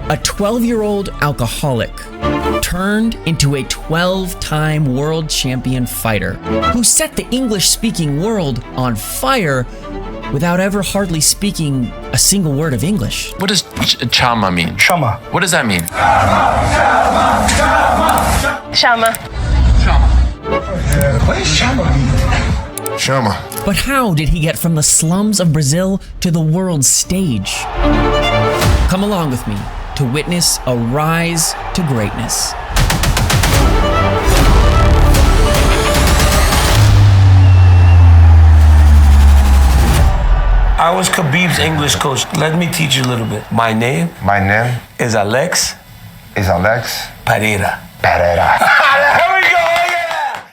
A 12-year-old alcoholic turned into a 12-time world champion fighter who set the English-speaking world on fire without ever hardly speaking a single word of English. What does chama mean? Shama. What does that mean? Shama. What does Shama mean? Shama. But how did he get from the slums of Brazil to the world stage? Come along with me to witness a rise to greatness. I was Khabib's English coach. Let me teach you a little bit. My name My name is Alex is Alex Pereira. Pereira. There we go, yeah!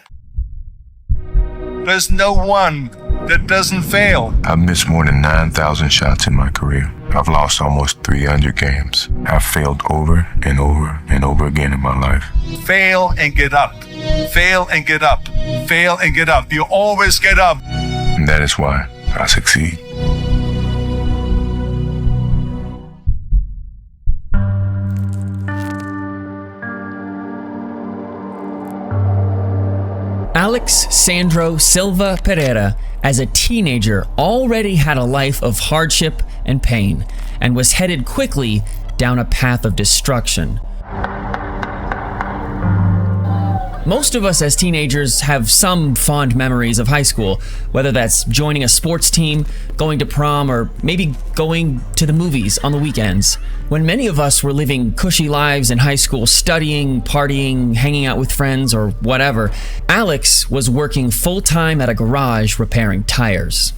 There's no one that doesn't fail. I've missed more than 9,000 shots in my career. I've lost almost 300 games. I've failed over and over and over again in my life. Fail and get up. Fail and get up. Fail and get up. You always get up. And that is why I succeed. Alex Sandro Silva Pereira, as a teenager, already had a life of hardship and pain, and was headed quickly down a path of destruction. Most of us as teenagers have some fond memories of high school, whether that's joining a sports team, going to prom, or maybe going to the movies on the weekends. When many of us were living cushy lives in high school, studying, partying, hanging out with friends, or whatever, Alex was working full-time at a garage repairing tires.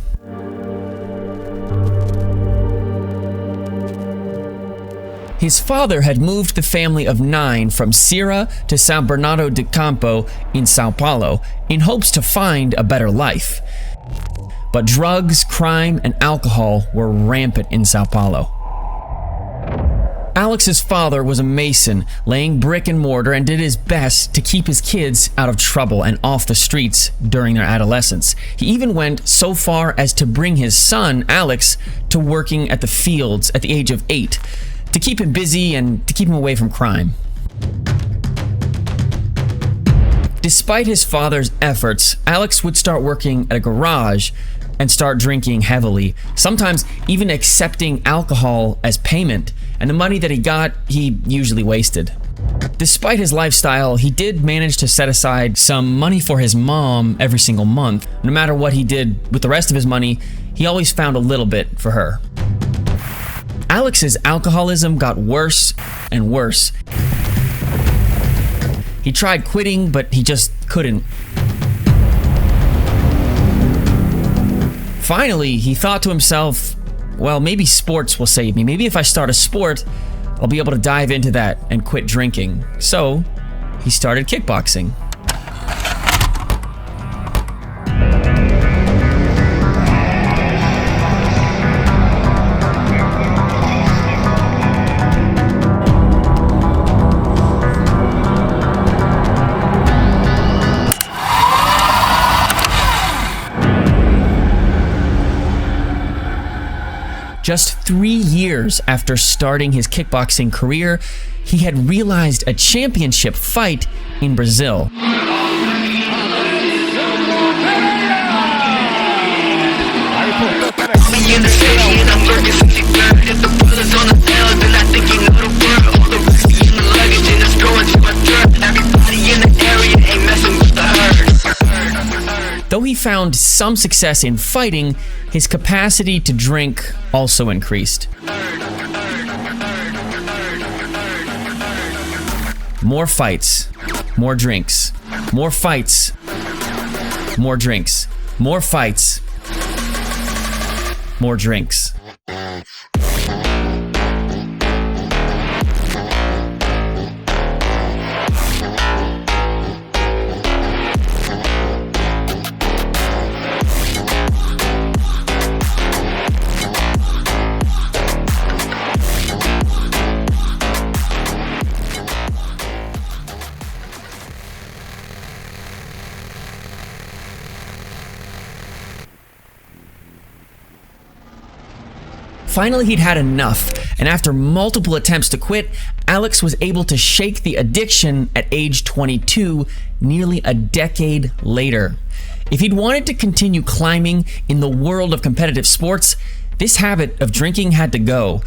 His father had moved the family of 9 from Stier to São Bernardo do Campo in São Paulo in hopes to find a better life. But drugs, crime, and alcohol were rampant in São Paulo. Alex's father was a mason, laying brick and mortar, and did his best to keep his kids out of trouble and off the streets during their adolescence. He even went so far as to bring his son, Alex, to working at the fields at the age of 8, to keep him busy and to keep him away from crime. Despite his father's efforts, Alex would start working at a garage and start drinking heavily, sometimes even accepting alcohol as payment, and the money that he got, he usually wasted. Despite his lifestyle, he did manage to set aside some money for his mom every single month. No matter what he did with the rest of his money, he always found a little bit for her. Alex's alcoholism got worse and worse. He tried quitting, but he just couldn't. Finally, he thought to himself, well, maybe sports will save me. Maybe if I start a sport, I'll be able to dive into that and quit drinking. So, he started kickboxing. Just 3 years after starting his kickboxing career, he had realized a championship fight in Brazil. Though he found some success in fighting, his capacity to drink also increased. More fights, more drinks. More fights, more drinks. More fights, more drinks. Finally, he'd had enough, and after multiple attempts to quit, Alex was able to shake the addiction at age 22, nearly a decade later. If he'd wanted to continue climbing in the world of competitive sports, this habit of drinking had to go.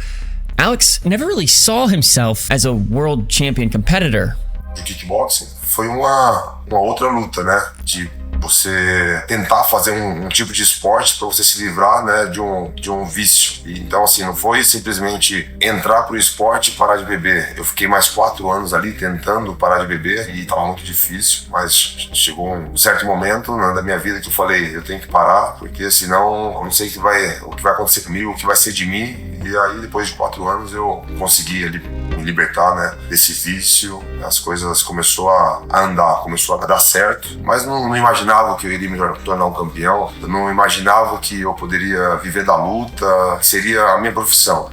Alex never really saw himself as a world champion competitor. De kickboxing foi uma outra luta, né? De você tentar fazer um tipo de esporte para você se livrar, né, de um vício. E, então, assim, não foi simplesmente entrar pro esporte e parar de beber. Eu fiquei mais 4 anos ali tentando parar de beber e estava muito difícil, mas chegou um certo momento, né, da minha vida que eu falei, eu tenho que parar, porque senão eu não sei o que vai acontecer comigo, o que vai ser de mim. E aí, depois de 4 anos, eu consegui ali me libertar, né, desse vício. As coisas começou a andar, começou a dar certo, mas não imaginava que eu iria me tornar um campeão. Eu não imaginava que eu poderia viver da luta, que seria a minha profissão.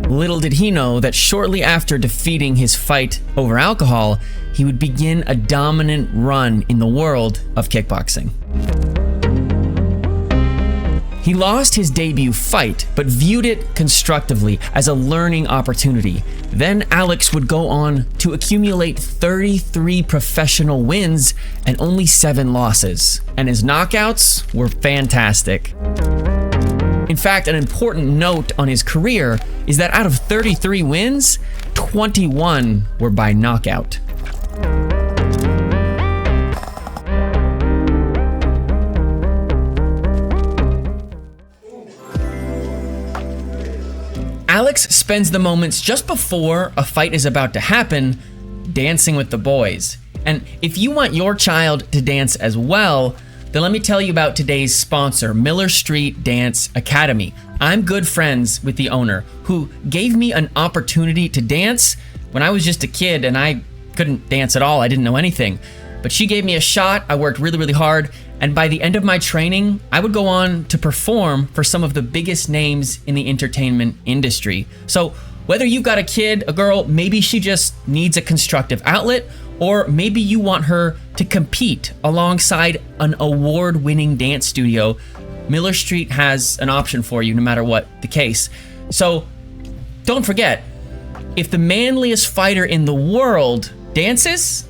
Little did he know that shortly after defeating his fight over alcohol, he would begin a dominant run in the world of kickboxing. He lost his debut fight, but viewed it constructively as a learning opportunity. Then Alex would go on to accumulate 33 professional wins and only 7 losses. And his knockouts were fantastic. In fact, an important note on his career is that out of 33 wins, 21 were by knockout. Alex spends the moments just before a fight is about to happen dancing with the boys. And if you want your child to dance as well, then let me tell you about today's sponsor, Miller Street Dance Academy. I'm good friends with the owner, who gave me an opportunity to dance when I was just a kid and I couldn't dance at all. I didn't know anything. But she gave me a shot. I worked really, really hard. And by the end of my training, I would go on to perform for some of the biggest names in the entertainment industry. So whether you've got a kid, a girl, maybe she just needs a constructive outlet, or maybe you want her to compete alongside an award-winning dance studio, Miller Street has an option for you no matter what the case. So don't forget, if the manliest fighter in the world dances,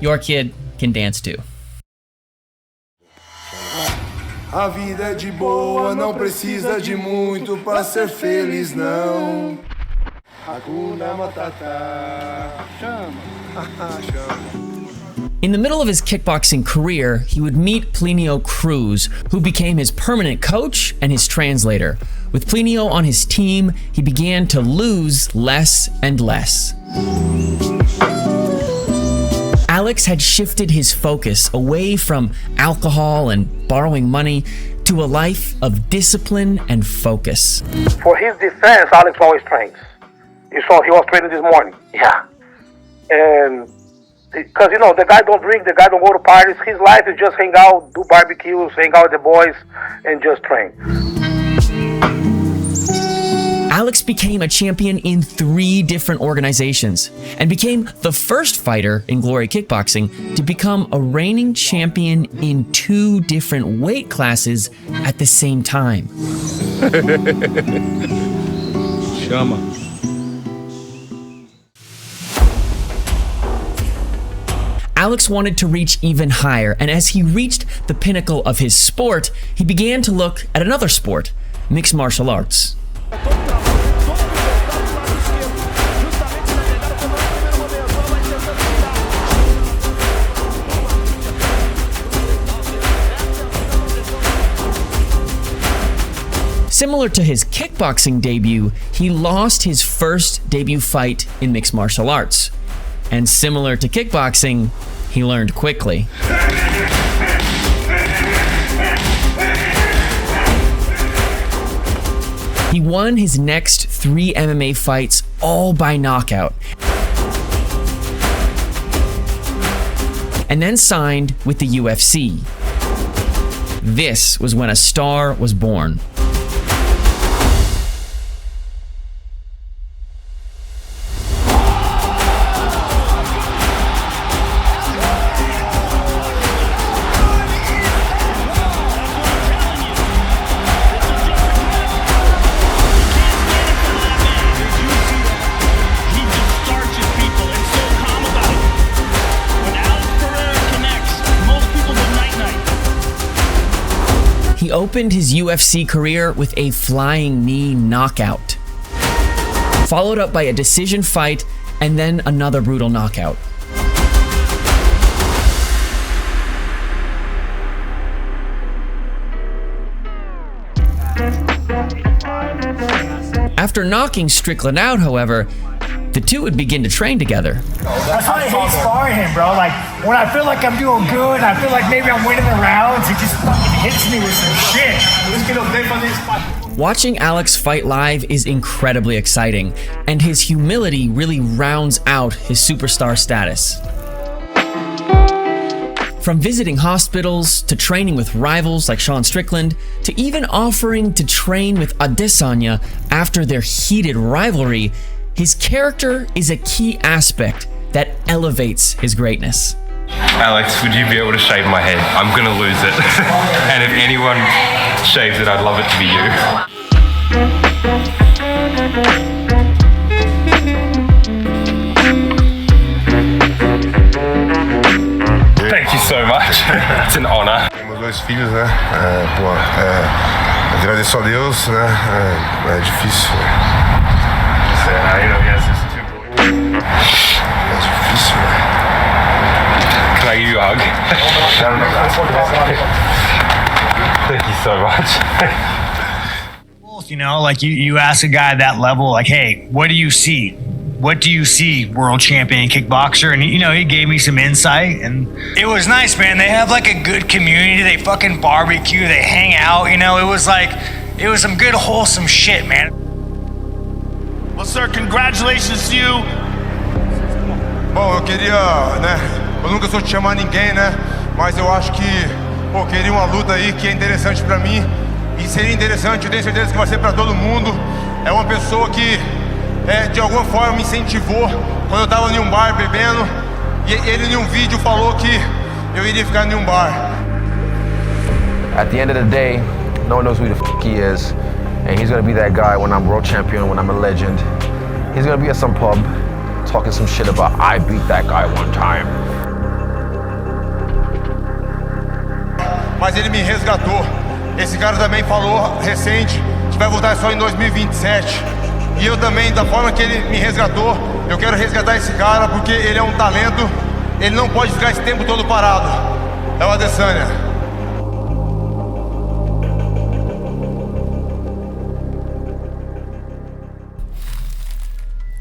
your kid can dance too. A vida é de boa, não precisa de muito pra ser feliz, não. Hakuna Matata. Chama. In the middle of his kickboxing career, he would meet Plinio Cruz, who became his permanent coach and his translator. With Plinio on his team, he began to lose less and less. Alex had shifted his focus away from alcohol and borrowing money to a life of discipline and focus. For his defense, Alex always trains. You saw he was training this morning. Yeah. And because, you know, the guy don't drink, the guy don't go to parties. His life is just hang out, do barbecues, hang out with the boys, and just train. Alex became a champion in 3 different organizations and became the first fighter in Glory Kickboxing to become a reigning champion in 2 different weight classes at the same time. Chama. Alex wanted to reach even higher, and as he reached the pinnacle of his sport, he began to look at another sport, mixed martial arts. Similar to his kickboxing debut, he lost his first debut fight in mixed martial arts. And similar to kickboxing, he learned quickly. He won his next 3 MMA fights all by knockout, and then signed with the UFC. This was when a star was born. he opened his UFC career with a flying knee knockout, followed up by a decision fight and then another brutal knockout. After knocking Strickland out, however, the two would begin to train together. That's why I hate sparring him, bro. Like, when I feel like I'm doing good and I feel like maybe I'm winning the rounds, he just fucking hits me with some shit. Watching Alex fight live is incredibly exciting, and his humility really rounds out his superstar status. From visiting hospitals, to training with rivals like Sean Strickland, to even offering to train with Adesanya after their heated rivalry, his character is a key aspect that elevates his greatness. Alex, would you be able to shave my head? I'm gonna lose it. And if anyone shaves it, I'd love it to be you. Thank you so much. It's an honor. Meus dois filhos, né? Agradeço a Deus, né? É difícil. É difícil, né? Can I give you a hug? Thank you so much. You know, like you ask a guy at that level, like, hey, what do you see? What do you see, world champion kickboxer? And, you know, he gave me some insight, and it was nice, man. They have, like, a good community. They fucking barbecue. They hang out, you know. It was some good, wholesome shit, man. Well, sir, congratulations to you. Bom, eu queria, né? Eu nunca sou de chamar ninguém, né? Mas eu acho que, pô, queria uma luta aí que é interessante pra mim. E seria interessante, eu tenho certeza que vai ser pra todo mundo. É uma pessoa que, de alguma forma, me incentivou quando eu tava em um bar bebendo. E ele, em um vídeo, falou que eu iria ficar em um bar. At the end of the day, no one knows who the f he is. And he's gonna be that guy when I'm world champion, when I'm a legend. He's gonna be at some pub, talking some shit about, I beat that guy one time. Mas ele me resgatou. Esse cara também falou recente que vai voltar só em 2027. E eu também, da forma que ele me resgatou, eu quero resgatar esse cara porque ele é um talento. Ele não pode ficar esse tempo todo parado. É o Adesanya.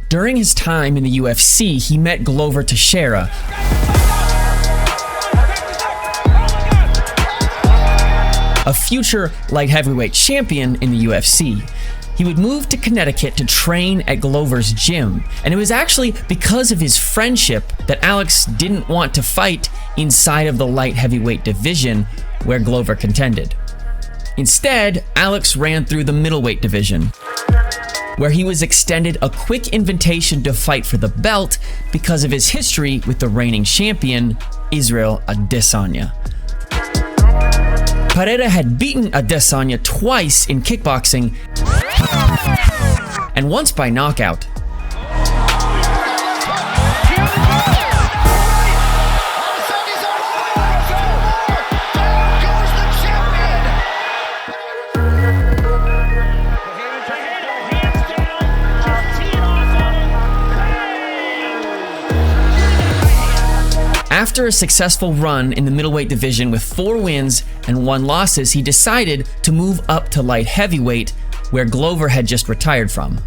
During his time in the UFC, he met Glover Teixeira, a future light heavyweight champion in the UFC. He would move to Connecticut to train at Glover's gym, and it was actually because of his friendship that Alex didn't want to fight inside of the light heavyweight division where Glover contended. Instead, Alex ran through the middleweight division, where he was extended a quick invitation to fight for the belt because of his history with the reigning champion, Israel Adesanya. Pereira had beaten Adesanya twice in kickboxing, and once by knockout. After a successful run in the middleweight division with 4 wins and 1 losses, he decided to move up to light heavyweight, where Glover had just retired from.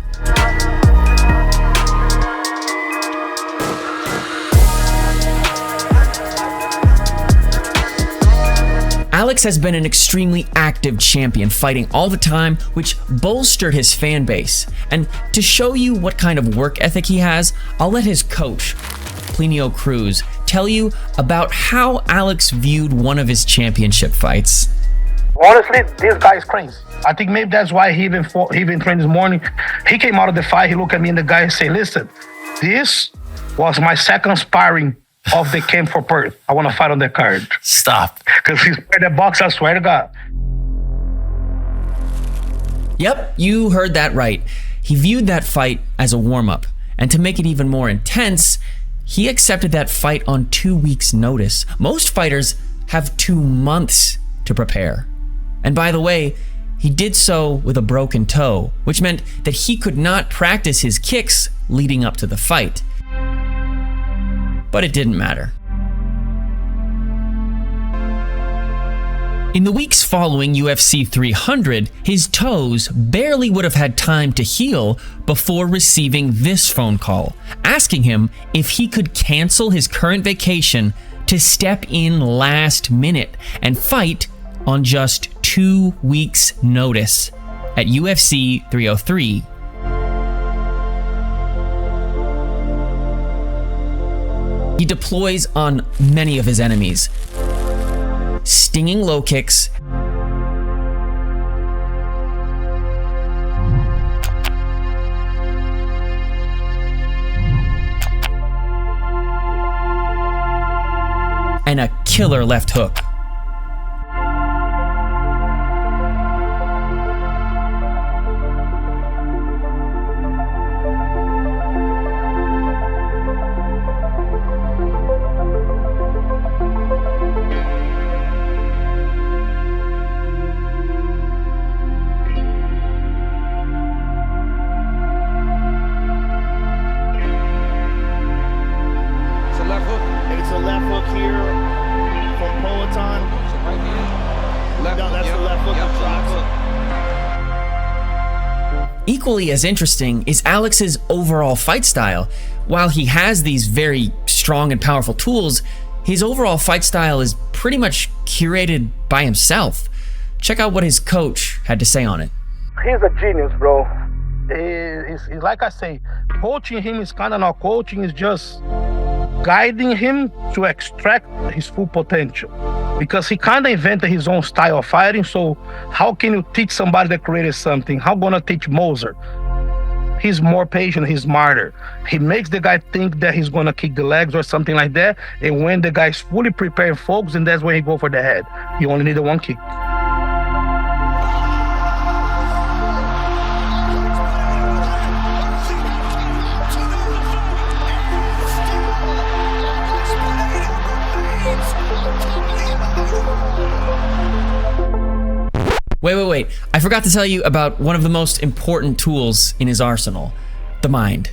Alex has been an extremely active champion, fighting all the time, which bolstered his fan base. And to show you what kind of work ethic he has, I'll let his coach, Plinio Cruz, tell you about how Alex viewed one of his championship fights. Honestly, this guy is crazy. I think maybe that's why he even trained this morning. He came out of the fight, he looked at me and the guy said, listen, this was my second sparring of the camp for Perth. I want to fight on that card. Stop. Because he's played that box, I swear to God. Yep, you heard that right. He viewed that fight as a warm-up. And to make it even more intense, he accepted that fight on 2 weeks' notice. Most fighters have 2 months to prepare. And by the way, he did so with a broken toe, which meant that he could not practice his kicks leading up to the fight. But it didn't matter. In the weeks following UFC 300, his toes barely would have had time to heal before receiving this phone call, asking him if he could cancel his current vacation to step in last minute and fight on just 2 weeks' notice at UFC 303. He deploys on many of his enemies, stinging low kicks, and a killer left hook. It's a left hook here from Poatan. No, that's the left hook that drops. Equally as interesting is Alex's overall fight style. While he has these very strong and powerful tools, his overall fight style is pretty much curated by himself. Check out what his coach had to say on it. He's a genius, bro. It's like I say, coaching him is kind of not coaching, it's just guiding him to extract his full potential. Because he kind of invented his own style of fighting, so how can you teach somebody that created something? How gonna teach Mozart? He's more patient, he's smarter. He makes the guy think that he's gonna kick the legs or something like that, and when the guy's fully prepared, folks, and that's when he go for the head. You only need one kick. Wait. I forgot to tell you about one of the most important tools in his arsenal, the mind.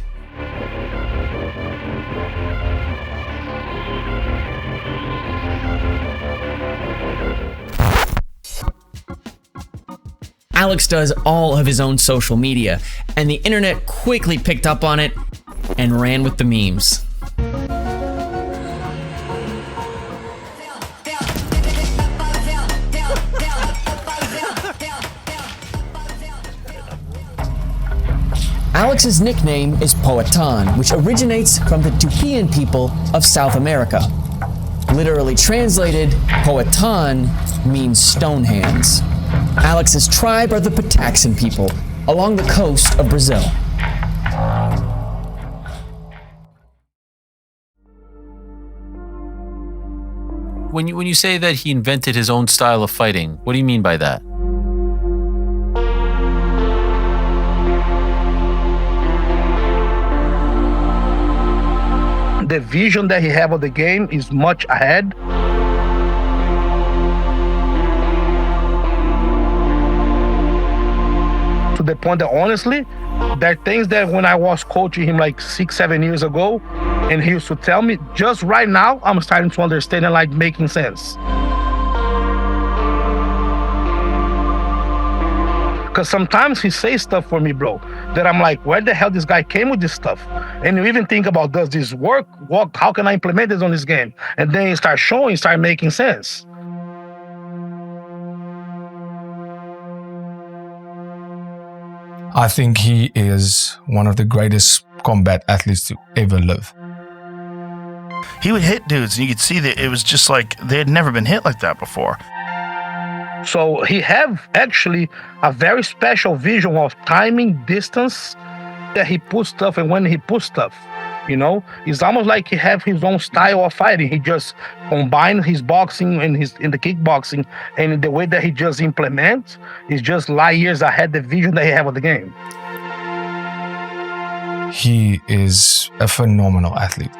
Alex does all of his own social media, and the internet quickly picked up on it and ran with the memes. Alex's nickname is Poatan, which originates from the Tupian people of South America. Literally translated, Poatan means stone hands. Alex's tribe are the Pataxan people, along the coast of Brazil. When you say that he invented his own style of fighting, what do you mean by that? The vision that he have of the game is much ahead. To the point that honestly, there are things that when I was coaching him like 6-7 years ago, and he used to tell me, just right now, I'm starting to understand and like making sense. Because sometimes he says stuff for me, bro, that I'm like, where the hell this guy came with this stuff? And you even think about, does this work? How can I implement this on this game? And then you start showing, start making sense. I think he is one of the greatest combat athletes to ever live. He would hit dudes, and you could see that it was just like they had never been hit like that before. So he have actually a very special vision of timing, distance, that he puts stuff and when he puts stuff, you know? It's almost like he have his own style of fighting. He just combines his boxing and in the kickboxing, and the way that he just implements is just light years ahead the vision that he have of the game. He is a phenomenal athlete.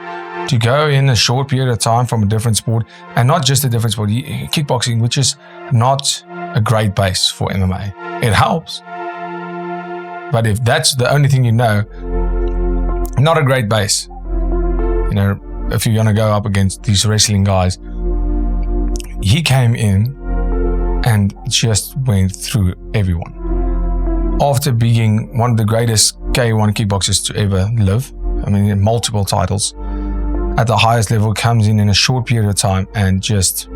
To go in a short period of time from a different sport, and not just a different sport, kickboxing, which is not a great base for MMA. It helps. But if that's the only thing you know, not a great base. You know, if you're going to go up against these wrestling guys, he came in and just went through everyone. After being one of the greatest K1 kickboxers to ever live, I mean, multiple titles, at the highest level, comes in a short period of time and just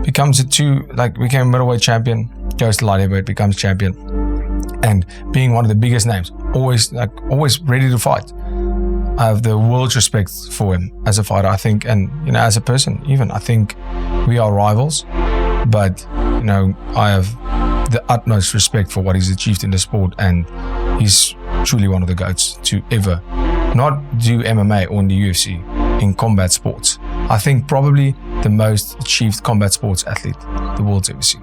becomes became middleweight champion, goes to light heavyweight, becomes champion, and being one of the biggest names, always ready to fight. I have the world's respect for him as a fighter, I think, and as a person, even I think we are rivals, but I have the utmost respect for what he's achieved in the sport, and he's truly one of the GOATs to ever not do MMA or in the UFC in combat sports. I think probably the most achieved combat sports athlete the world's ever seen.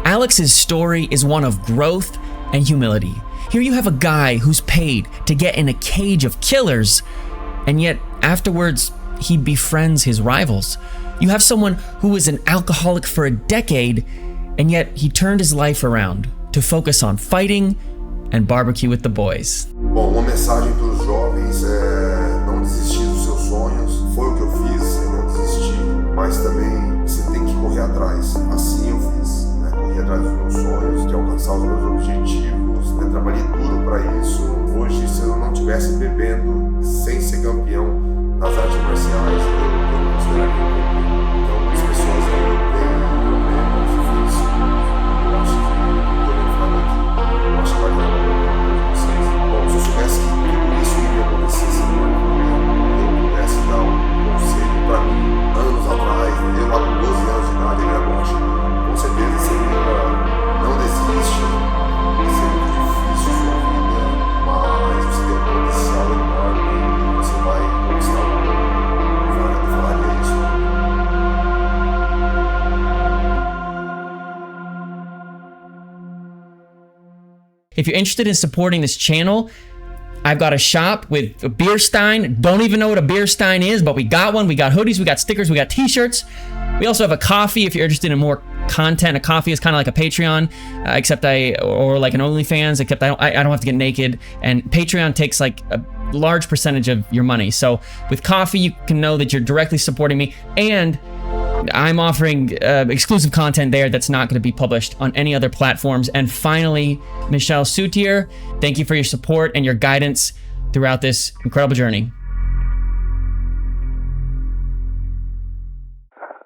Alex's story is one of growth and humility. Here you have a guy who's paid to get in a cage of killers, and yet afterwards he befriends his rivals. You have someone who was an alcoholic for a decade, and yet he turned his life around to focus on fighting and barbecue with the boys. Bom, uma mensagem para os jovens é não desistir dos seus sonhos. Foi o que eu fiz, eu não desisti, mas também você tem que correr atrás. Assim eu fiz, né? Corri atrás dos meus sonhos, de alcançar os meus objetivos, né? Trabalhei duro para isso. Hoje, se eu não estivesse bebendo sem ser campeão nas artes marciais, eu não consideraria campeão. Então, as pessoas aí têm problemas difíceis. Eu acho que vai dar uma vocês. Bom, se eu soubesse que tudo isso iria acontecer se eu pudesse dar um conselho para mim anos atrás, eu lá com 12 anos de idade, ele era longe, com certeza seria não desiste, seria muito difícil a sua vida, mas você tem um potencial enorme e você vai conquistar o mundo. Eu falaria isso. If you're interested in supporting this channel, I've got a shop with a beer stein. Don't even know what a beer stein is, but we got one. We got hoodies, we got stickers, we got t-shirts. We also have a coffee if you're interested in more content. A coffee is kind of like a Patreon, or like an OnlyFans, except I don't have to get naked. And Patreon takes like a large percentage of your money. So with coffee, you can know that you're directly supporting me, and I'm offering exclusive content there that's not going to be published on any other platforms. And finally, Michal Stier, thank you for your support and your guidance throughout this incredible journey.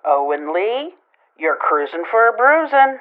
Owen Lee, you're cruising for a bruising.